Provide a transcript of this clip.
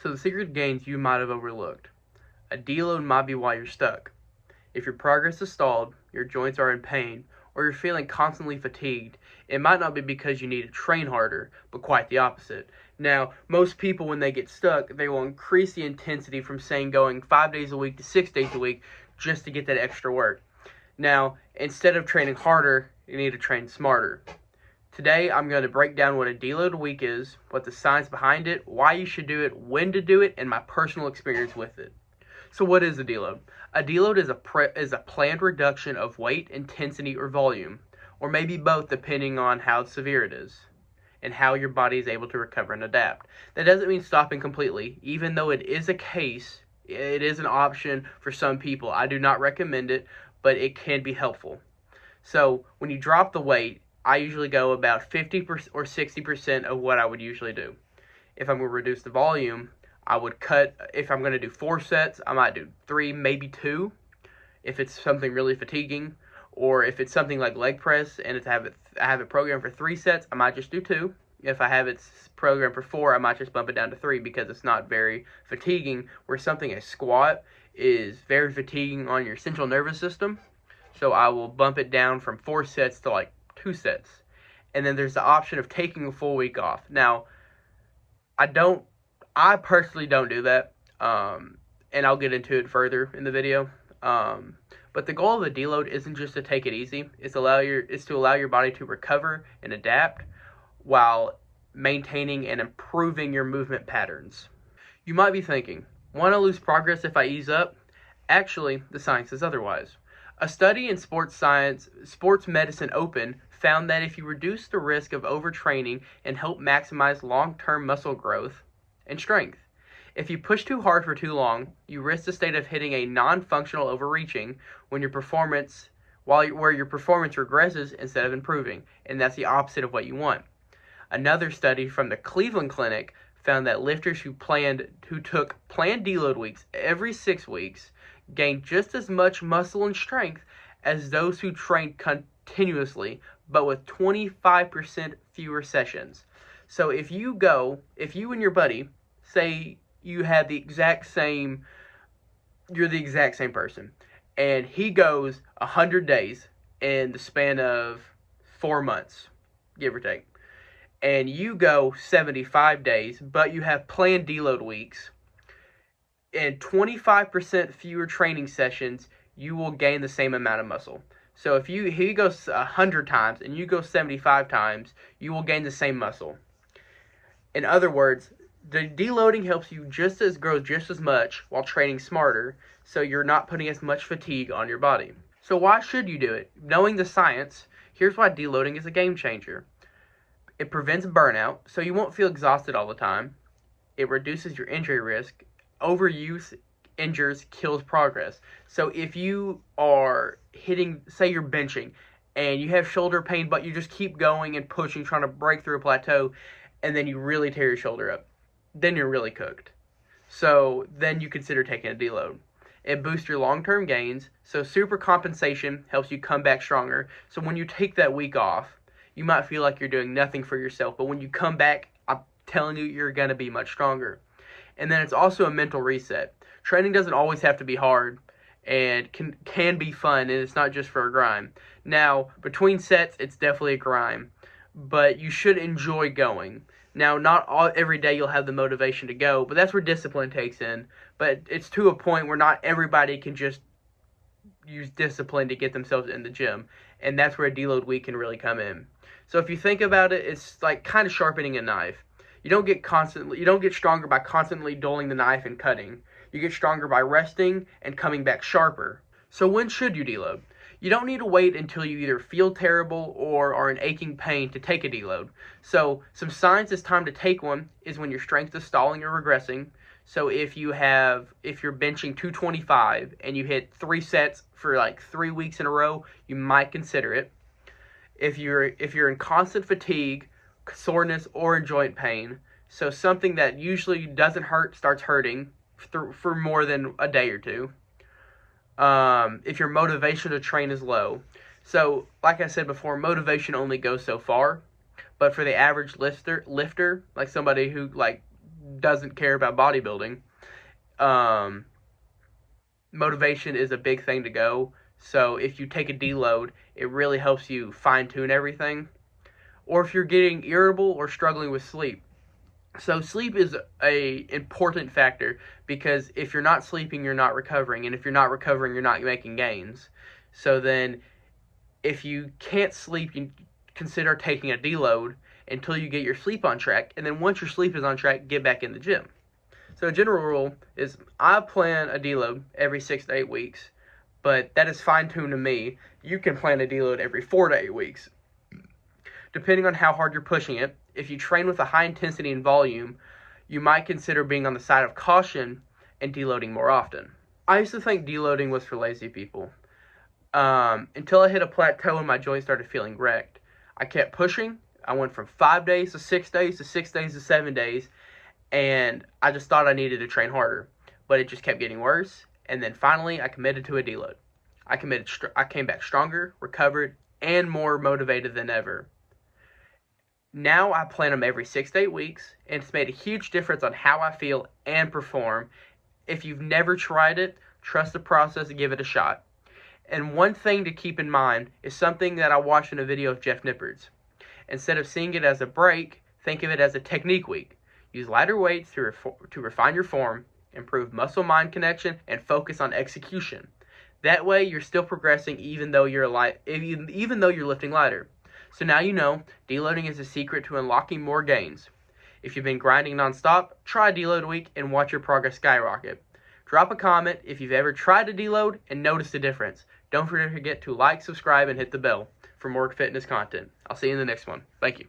So the secret gains you might have overlooked. A deload might be why you're stuck. If your progress is stalled, your joints are in pain, or you're feeling constantly fatigued, it might not be because you need to train harder, but quite the opposite. Now, most people, when they get stuck, they will increase the intensity from, saying, going 5 days a week to 6 days a week just to get that extra work. Now, instead of training harder, you need to train smarter. Today, I'm going to break down what a deload week is, what the science behind it, why you should do it, when to do it, and my personal experience with it. So what is a deload? A deload is a planned reduction of weight, intensity, or volume, or maybe both depending on how severe it is and how your body is able to recover and adapt. That doesn't mean stopping completely, even though it is it is an option for some people. I do not recommend it, but it can be helpful. So when you drop the weight, I usually go about 50% or 60% of what I would usually do. If I'm going to reduce the volume, I would cut. If I'm going to do 4 sets, I might do 3, maybe 2, if it's something really fatiguing. Or if it's something like leg press and I have it programmed for 3 sets, I might just do 2. If I have it programmed for 4, I might just bump it down to 3 because it's not very fatiguing, where something a squat is very fatiguing on your central nervous system. So I will bump it down from 4 sets to like 2 sets. And then there's the option of taking a full week off. Now, I personally don't do that, and I'll get into it further in the video. But the goal of a deload isn't just to take it easy. It's to allow your body to recover and adapt while maintaining and improving your movement patterns. You might be thinking, want to lose progress if I ease up? Actually, the science is otherwise. A study in Sports Medicine Open found that if you reduce the risk of overtraining and help maximize long-term muscle growth and strength. If you push too hard for too long, you risk the state of hitting a non-functional overreaching where your performance regresses instead of improving, and that's the opposite of what you want. Another study from the Cleveland Clinic found that lifters who took planned deload weeks every 6 weeks gained just as much muscle and strength as those who trained continuously, but with 25% fewer sessions. So if you and your buddy, say you had you're the exact same person, and he goes 100 days in the span of 4 months, give or take, and you go 75 days, but you have planned deload weeks, and 25% fewer training sessions, you will gain the same amount of muscle. So if he goes 100 times and you go 75 times, you will gain the same muscle. In other words, the deloading helps you grow just as much while training smarter, so you're not putting as much fatigue on your body. So why should you do it? Knowing the science, here's why deloading is a game changer. It prevents burnout, so you won't feel exhausted all the time. It reduces your injury risk. Overuse kills progress. So if you are say you're benching, and you have shoulder pain, but you just keep going and pushing, trying to break through a plateau, and then you really tear your shoulder up, then you're really cooked. So then you consider taking a deload. It boosts your long-term gains, so super compensation helps you come back stronger. So when you take that week off, you might feel like you're doing nothing for yourself, but when you come back, I'm telling you, you're going to be much stronger. And then it's also a mental reset. Training doesn't always have to be hard, and can be fun, and it's not just for a grind. Now, between sets, it's definitely a grind, but you should enjoy going. Now, every day you'll have the motivation to go, but that's where discipline takes in. But it's to a point where not everybody can just use discipline to get themselves in the gym, and that's where a deload week can really come in. So if you think about it, it's like kind of sharpening a knife. You don't get stronger by constantly dulling the knife and cutting. You get stronger by resting and coming back sharper. So when should you deload? You don't need to wait until you either feel terrible or are in aching pain to take a deload. So some signs it's time to take one is when your strength is stalling or regressing. So if you're benching 225 and you hit 3 sets for like 3 weeks in a row, you might consider it. If you're in constant fatigue, soreness, or in joint pain, so something that usually doesn't hurt starts hurting for more than a day or two. If your motivation to train is low. So, like I said before, motivation only goes so far. But for the average lifter, like somebody who doesn't care about bodybuilding, motivation is a big thing to go. So if you take a deload, it really helps you fine-tune everything. Or if you're getting irritable or struggling with sleep. So sleep is a important factor, because if you're not sleeping, you're not recovering, and if you're not recovering, you're not making gains. So then if you can't sleep, you consider taking a deload until you get your sleep on track, and then once your sleep is on track, get back in the gym. So a general rule is I plan a deload every 6 to 8 weeks, but that is fine-tuned to me. You can plan a deload every 4 to 8 weeks. Depending on how hard you're pushing it, if you train with a high intensity and volume, you might consider being on the side of caution and deloading more often. I used to think deloading was for lazy people. Until I hit a plateau and my joints started feeling wrecked. I kept pushing. I went from 5 days to 6 days to 6 days to 7 days, and I just thought I needed to train harder. But it just kept getting worse, and then finally I committed to a deload. I came back stronger, recovered, and more motivated than ever. Now I plan them every 6 to 8 weeks, and it's made a huge difference on how I feel and perform. If you've never tried it, trust the process and give it a shot. And one thing to keep in mind is something that I watched in a video of Jeff Nippard's. Instead of seeing it as a break, think of it as a technique week. Use lighter weights to refine your form, improve muscle-mind connection, and focus on execution. That way, you're still progressing even though you're lifting lighter. So now you know, deloading is the secret to unlocking more gains. If you've been grinding nonstop, try a deload week and watch your progress skyrocket. Drop a comment if you've ever tried a deload and noticed a difference. Don't forget to like, subscribe, and hit the bell for more fitness content. I'll see you in the next one. Thank you.